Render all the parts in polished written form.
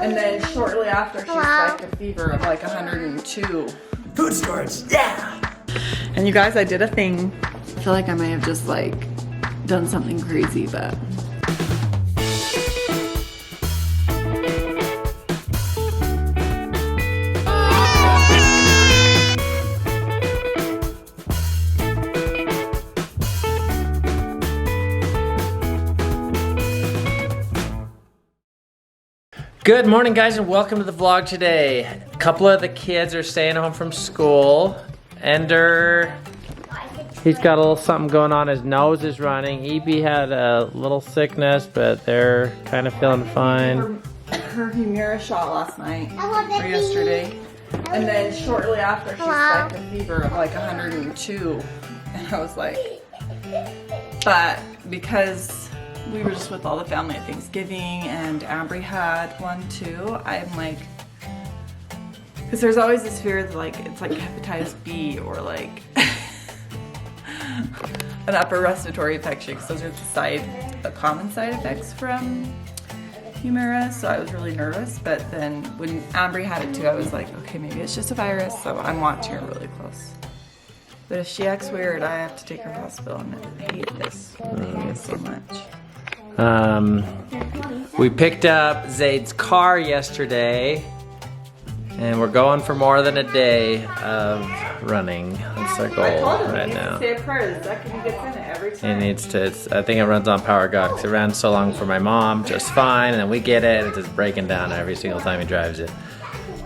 And then shortly after, she spiked a fever of like 102. Food storage, yeah! And you guys, I did a thing. I feel like I might have just like done something crazy, but. Good morning, guys, and welcome to the vlog today. A couple of the kids are staying home from school. Ender, he's got a little something going on. His nose is running. Evie had a little sickness, but they're kind of feeling fine. Her Humira shot last night or yesterday. And then shortly after, she spiked a fever of like 102. And I was like, but because we were just with all the family at Thanksgiving and Ambree had one too, I'm like, because there's always this fear that like it's like hepatitis B or like an upper respiratory infection, because those are the common side effects from Humira. So I was really nervous, but then when Ambree had it too, I was like, okay, maybe it's just a virus, so I'm watching her really close. But if she acts weird, I have to take her to the hospital, and I hate this. I hate it so much. We picked up Zade's car yesterday, and we're going for more than a day of running. That's our goal right now. Say a prayer the second he gets in it every time. He needs to. I think it runs on Power God, because it ran so long for my mom, just fine, and then we get it, and it's just breaking down every single time he drives it.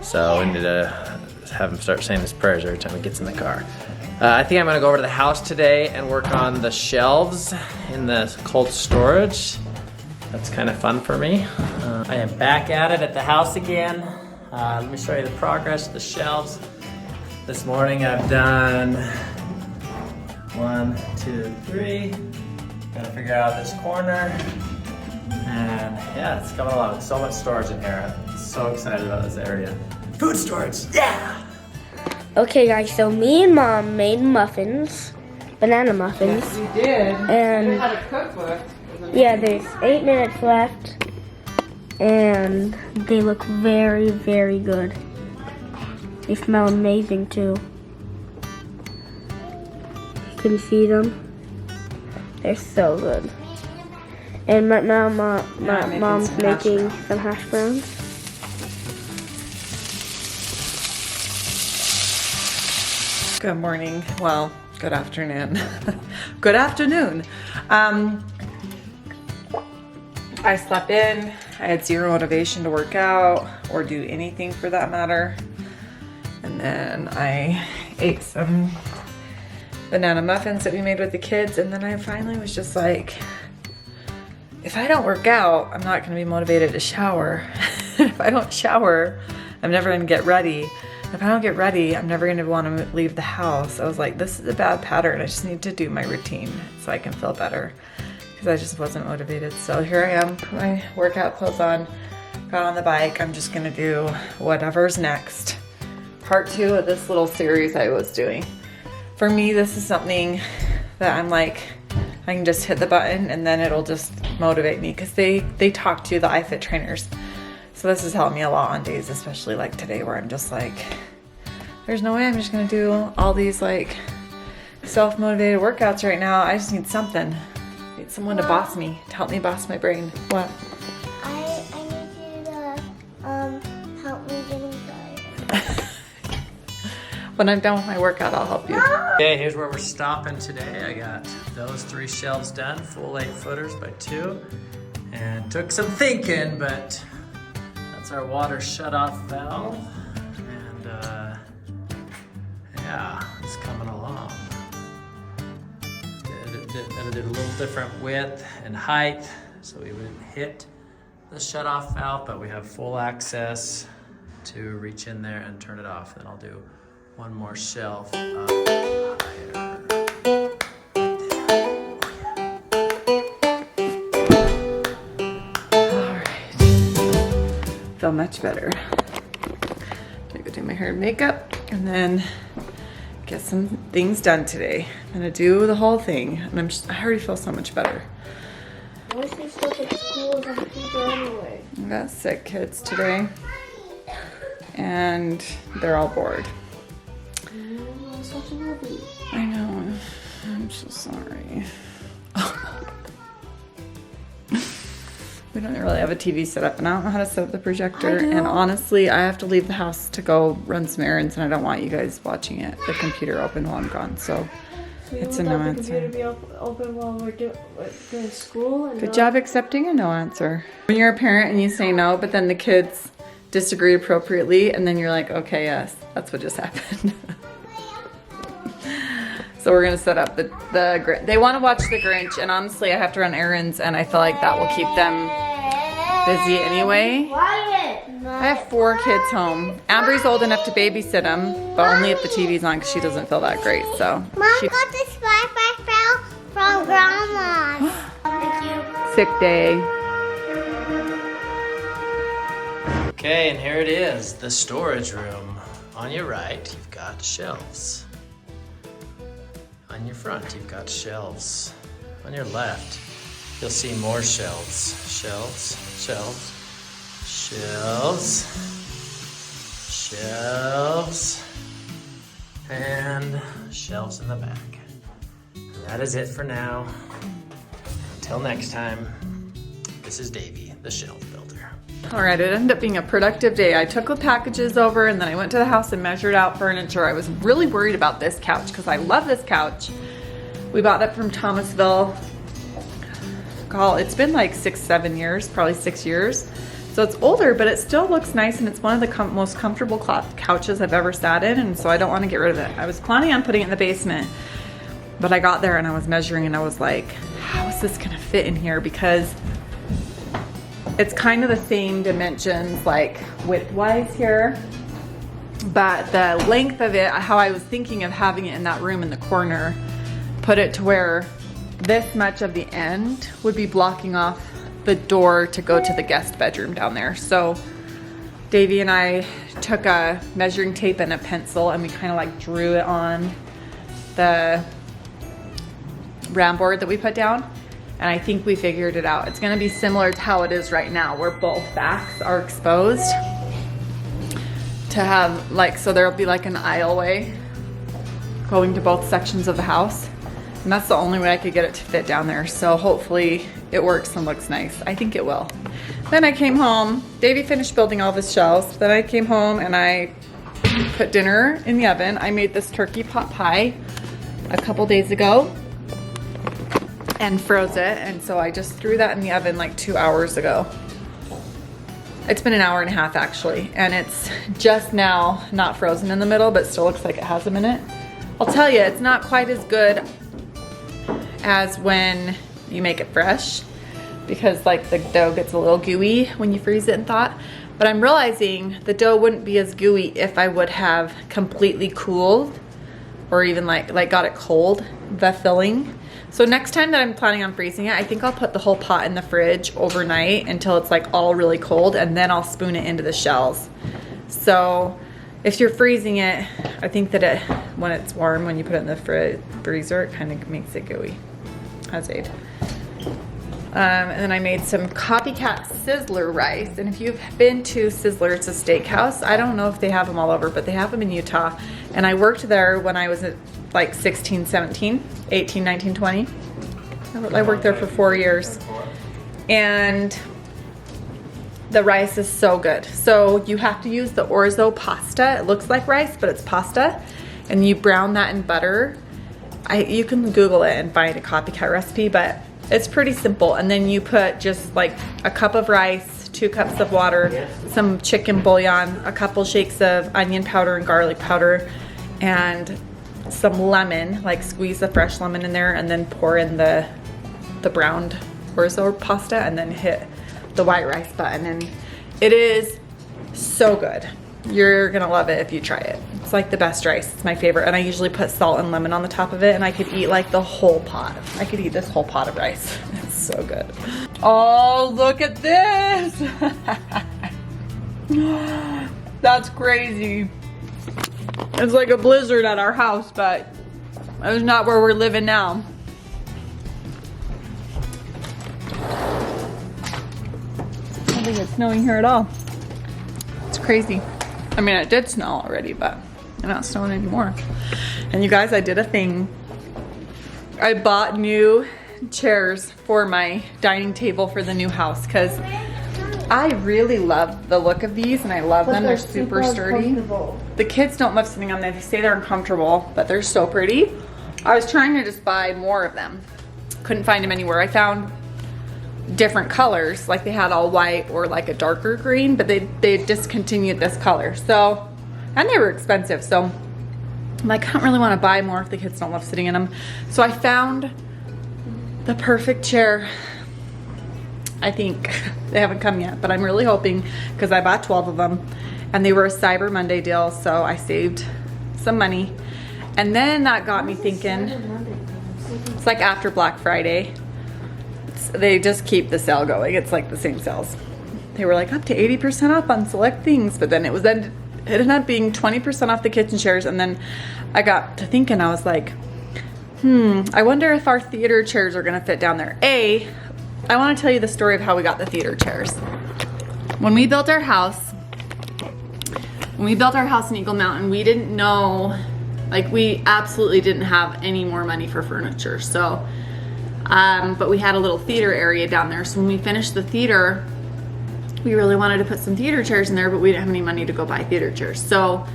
So we need to have him start saying his prayers every time he gets in the car. I think I'm gonna go over to the house today and work on the shelves in the cold storage. That's kind of fun for me. I am back at it at the house again. Let me show you the progress of the shelves. This morning I've done 1, 2, 3. Gotta figure out this corner. And yeah, it's coming along. So much storage in here. I'm so excited about this area. Food storage, yeah! Okay guys, so me and Mom made muffins, banana muffins. Yes, we did. And we had a cookbook. yeah, there's 8 minutes left, and they look very, very good. They smell amazing too. You can see them. They're so good. And right now, Mom's making some hash browns. Good morning. Well, good afternoon. Good afternoon. I slept in. I had zero motivation to work out or do anything for that matter. And then I ate some banana muffins that we made with the kids. And then I finally was just like, if I don't work out, I'm not going to be motivated to shower. If I don't shower, I'm never going to get ready. If I don't get ready, I'm never gonna want to leave the house. I was like, this is a bad pattern. I just need to do my routine so I can feel better, because I just wasn't motivated. So here I am, put my workout clothes on, got on the bike. I'm just gonna do whatever's next. Part 2 of this little series I was doing. For me, this is something that I'm like, I can just hit the button and then it'll just motivate me, because they talk to the iFit trainers. So this has helped me a lot on days, especially like today, where I'm just like, there's no way I'm just gonna do all these like self-motivated workouts right now. I just need something. I need someone to boss me, to help me boss my brain. What? I need you to help me getting started. When I'm done with my workout, I'll help you. Okay, here's where we're stopping today. I got those 3 shelves done, full 8-footers by 2. And took some thinking, but that's our water shut-off valve, and yeah, it's coming along. Did a little different width and height, so we wouldn't hit the shut-off valve, but we have full access to reach in there and turn it off. Then I'll do one more shelf up higher. Feel much better. Gonna go do my hair and makeup and then get some things done today. I'm gonna do the whole thing, and I already feel so much better. Why is he still at school as a teacher anyway? I got sick kids today, and they're all bored. I know. I'm so sorry. We don't really have a TV set up, and I don't know how to set up the projector. And honestly, I have to leave the house to go run some errands, and I don't want you guys watching it. The computer open while I'm gone, so it's a no answer. The computer be open while we're doing school. And Good job accepting a no answer. When you're a parent and you say no, but then the kids disagree appropriately, and then you're like, okay, yes, that's what just happened. So we're gonna set up the they want to watch The Grinch, and honestly I have to run errands, and I feel like that will keep them busy anyway. I have 4 kids home. Ambree's old enough to babysit them, but only if the TV's on because she doesn't feel that great. So Mom got this backpack from Grandma's. Thank you. Sick day. Okay, and here it is, the storage room. On your right, you've got shelves. On your front, you've got shelves. On your left, you'll see more shelves. Shelves, shelves, shelves, shelves, and shelves in the back. And that is it for now. Until next time, this is Davey, the shelf builder. All right, it ended up being a productive day. I took the packages over, and then I went to the house and measured out furniture. I was really worried about this couch because I love this couch. We bought that from Thomasville. It's been like 6-7 years, probably 6 years. So it's older, but it still looks nice, and it's one of the most comfortable cloth couches I've ever sat in, and so I don't want to get rid of it. I was planning on putting it in the basement, but I got there and I was measuring, and I was like, how is this gonna fit in here? Because it's kind of the same dimensions, like width-wise here, but the length of it, how I was thinking of having it in that room in the corner, put it to where this much of the end would be blocking off the door to go to the guest bedroom down there. So Davey and I took a measuring tape and a pencil, and we kind of like drew it on the round board that we put down. And I think we figured it out. It's gonna be similar to how it is right now, where both backs are exposed. To have like, so there'll be like an aisleway going to both sections of the house. And that's the only way I could get it to fit down there. So hopefully it works and looks nice. I think it will. Then I came home, Davey finished building all the shelves. Then I came home and I put dinner in the oven. I made this turkey pot pie a couple days ago and froze it, and so I just threw that in the oven like 2 hours ago. It's been an hour and a half actually, and it's just now not frozen in the middle, but still looks like it has a minute. I'll tell you, it's not quite as good as when you make it fresh, because like the dough gets a little gooey when you freeze it and thaw. But I'm realizing the dough wouldn't be as gooey if I would have completely cooled, or even like got it cold, the filling. So next time that I'm planning on freezing it, I think I'll put the whole pot in the fridge overnight until it's like all really cold, and then I'll spoon it into the shells. So if you're freezing it, I think that when it's warm, when you put it in the freezer, it kind of makes it gooey. Zade. And then I made some copycat Sizzler rice. And if you've been to Sizzler, it's a steakhouse. I don't know if they have them all over, but they have them in Utah. And I worked there when I was at like 16, 17, 18, 19, 20. I worked there for 4 years. And the rice is so good. So you have to use the orzo pasta. It looks like rice, but it's pasta. And you brown that in butter. You can Google it and find a copycat recipe, but it's pretty simple. And then you put just like a cup of rice, 2 cups of water, some chicken bouillon, a couple shakes of onion powder and garlic powder, and some lemon, like squeeze the fresh lemon in there, and then pour in the browned orzo pasta, and then hit the white rice button. And it is so good. You're gonna love it if you try it. It's like the best rice. It's my favorite. And I usually put salt and lemon on the top of it, and I could eat like the whole pot. I could eat this whole pot of rice. It's so good. Oh, look at this. That's crazy. It's like a blizzard at our house, but it's not where we're living now. think it's snowing here at all. It's crazy. I mean, it did snow already, but it's not snowing anymore. And you guys, I did a thing. I bought new chairs for my dining table for the new house because I really love the look of these and I love them. They're super sturdy. The kids don't love sitting on them. They say they're uncomfortable, but they're so pretty. I was trying to just buy more of them. Couldn't find them anywhere. I found different colors, like they had all white or like a darker green, but they discontinued this color. So, and they were expensive. So I'm like, I don't really want to buy more if the kids don't love sitting in them. So I found the perfect chair. I think they haven't come yet, but I'm really hoping because I bought 12 of them and they were a Cyber Monday deal. So I saved some money. And then that got me thinking, it's like after Black Friday. They just keep the sale going. It's like the same sales. They were like up to 80% off on select things, but then it ended up being 20% off the kitchen chairs. And then I got to thinking, I was like, I wonder if our theater chairs are gonna fit down there. I wanna tell you the story of how we got the theater chairs. When we built our house in Eagle Mountain, we didn't know, like we absolutely didn't have any more money for furniture. So, but we had a little theater area down there. So when we finished the theater, we really wanted to put some theater chairs in there, but we didn't have any money to go buy theater chairs. So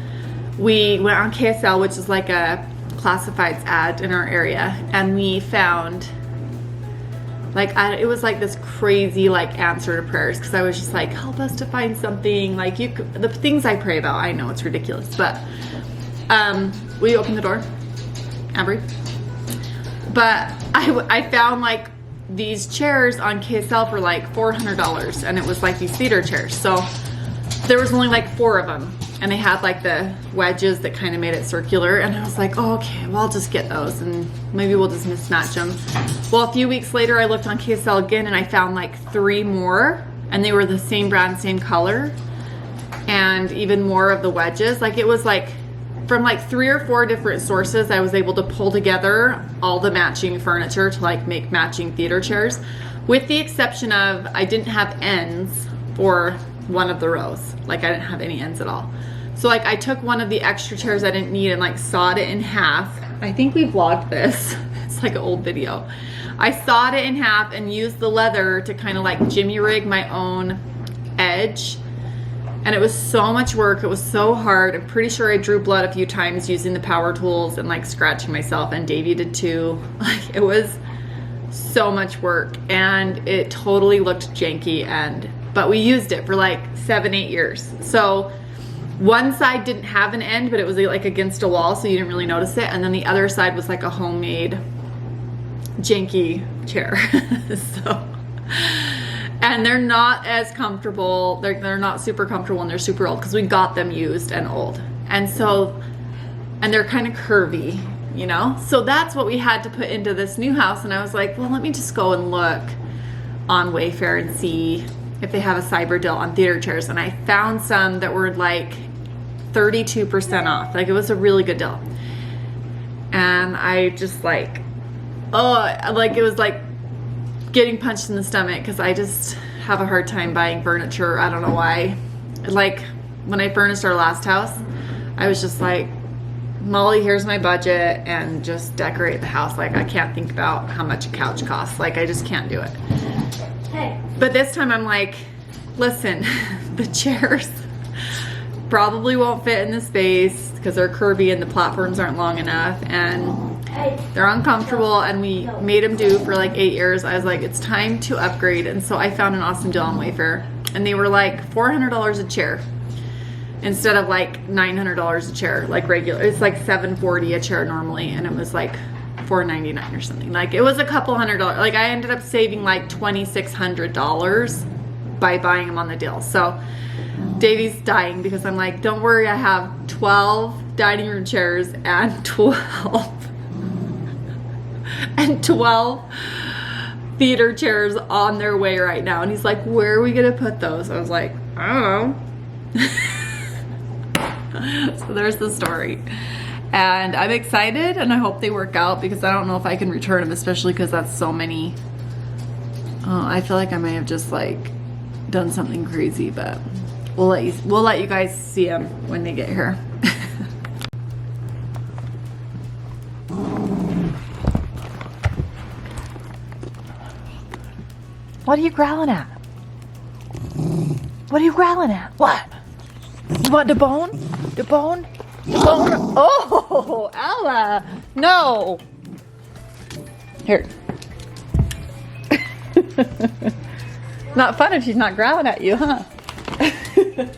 we went on KSL, which is like a classifieds ad in our area, and we found like it was like this crazy like answer to prayers, because I was just like, help us to find something like the things I pray about. I know it's ridiculous, but will you open the door, Ambree? But I found like these chairs on KSL for like $400, and it was like these theater chairs. So there was only like 4 of them, and they had like the wedges that kind of made it circular. And I was like, oh, okay, well, I'll just get those and maybe we'll just mismatch them. Well, a few weeks later, I looked on KSL again and I found like 3 more, and they were the same brand, same color, and even more of the wedges. Like it was like from like 3 or 4 different sources, I was able to pull together all the matching furniture to like make matching theater chairs, with the exception of I didn't have ends for one of the rows. Like I didn't have any ends at all. So like I took one of the extra chairs I didn't need and like sawed it in half. I think we vlogged this. It's like an old video. I sawed it in half and used the leather to kind of like jimmy rig my own edge. And it was so much work. It was so hard. I'm pretty sure I drew blood a few times using the power tools and like scratching myself, and Davey did too. Like it was so much work, and it totally looked janky, but we used it for like 7-8 years. So one side didn't have an end, but it was like against a wall, so you didn't really notice it. And then the other side was like a homemade janky chair. So, and they're not as comfortable. They're not super comfortable, and they're super old because we got them used and old. And so, and they're kind of curvy, you know? So that's what we had to put into this new house. And I was like, well, let me just go and look on Wayfair and see if they have a cyber deal on theater chairs. And I found some that were like 32% off. Like it was a really good deal. And I just like, it was like getting punched in the stomach, because I just have a hard time buying furniture. I don't know why. Like when I furnished our last house, I was just like, Molly, here's my budget, and just decorate the house. Like I can't think about how much a couch costs. Like I just can't do it. Hey. But this time I'm like, listen, the chairs probably won't fit in the space because they're curvy and the platforms aren't long enough, and they're uncomfortable, and we made them do for like 8 years. I was like, it's time to upgrade. And so I found an awesome deal on Wayfair, and they were like $400 a chair instead of like $900 a chair, like regular. It's like $740 a chair normally, and it was like $499 or something. Like it was a couple $100. Like I ended up saving like $2,600 by buying them on the deal. So Davey's dying because I'm like, don't worry, I have 12 dining room chairs and 12 theater chairs on their way right now. And he's like, where are we gonna put those? I was like, I don't know. So there's the story. And I'm excited, and I hope they work out, because I don't know if I can return them, especially because that's so many. I feel like I may have just like done something crazy, but we'll let you guys see them when they get here. What are you growling at? What are you growling at? What? You want the bone? The bone? The bone? Oh, Ella! No! Here. Not fun if she's not growling at you, huh?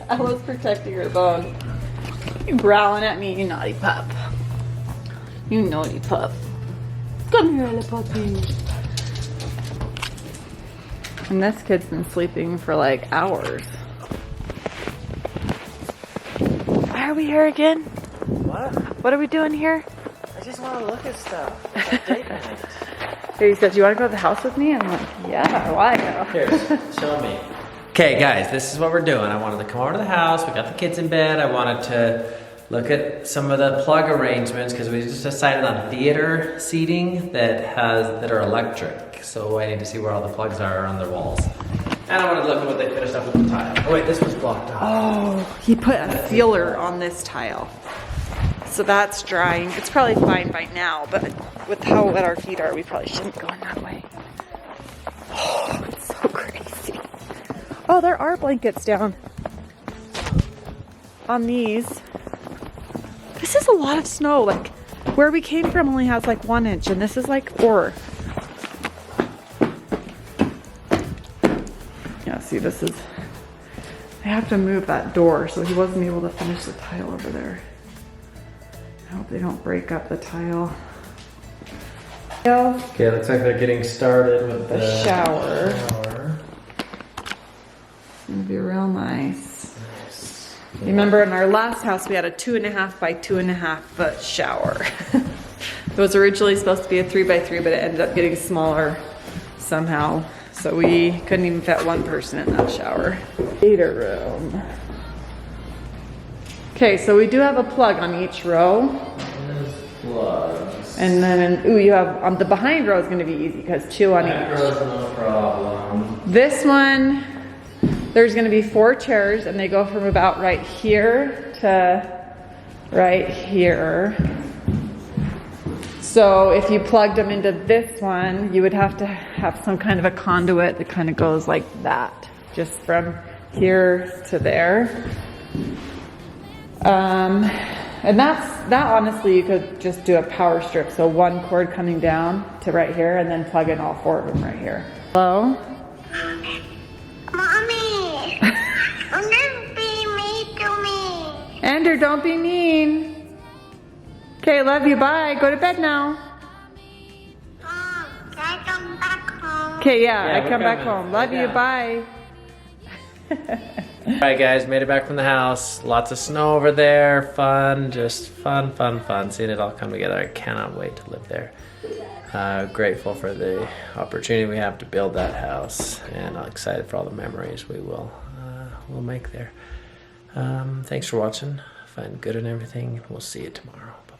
Ella's protecting her bone. You growling at me, you naughty pup. You naughty pup. Come here, little puppy. And this kid's been sleeping for like hours. Why are we here again? What? What are we doing here? I just want to look at stuff. It's a date night. He said, do you want to go to the house with me? And I'm like, yeah, why go? Here, show me. Okay, guys, this is what we're doing. I wanted to come over to the house. We got the kids in bed. I wanted to look at some of the plug arrangements because we just decided on theater seating that are electric. So I need to see where all the plugs are on their walls. And I wanted to look at what they finished up with the tile. Oh wait, this was blocked off. Oh, he put a sealer on this tile. So that's drying. It's probably fine by now, but with how wet our feet are, we probably shouldn't go in that way. Oh, it's so crazy. Oh, there are blankets down on these. This is a lot of snow. Like, where we came from only has like 1 inch, and this is like 4. Yeah, see, this is, I have to move that door, so he wasn't able to finish the tile over there. I hope they don't break up the tile. Okay, looks like they're getting started with The shower. It's gonna be real nice. You remember in our last house we had a 2.5 by 2.5 foot shower. It was originally supposed to be a 3 by 3, but it ended up getting smaller somehow. So we couldn't even fit one person in that shower. Theater room. Okay, so we do have a plug on each row. Plugs. And then, ooh, you have, the behind row is gonna be easy because 2 on That each. rows no problem. This one, there's gonna be 4 chairs and they go from about right here to right here. So if you plugged them into this one, you would have to have some kind of a conduit that kind of goes like that, just from here to there. And that honestly, you could just do a power strip. So 1 cord coming down to right here and then plug in all 4 of them right here. Hello? Mommy, don't be mean to me. Andrew, don't be mean. Okay, love you, bye. Go to bed now. Mom, can I come back home? Okay, yeah, Yeah, I we're come back coming. home. Love you, Yeah. bye. Alright guys, made it back from the house. Lots of snow over there. Fun, just fun, fun, fun. Seeing it all come together. I cannot wait to live there. Grateful for the opportunity we have to build that house. And I'm excited for all the memories we'll make there. Thanks for watching. Find good in everything. We'll see you tomorrow. Bye.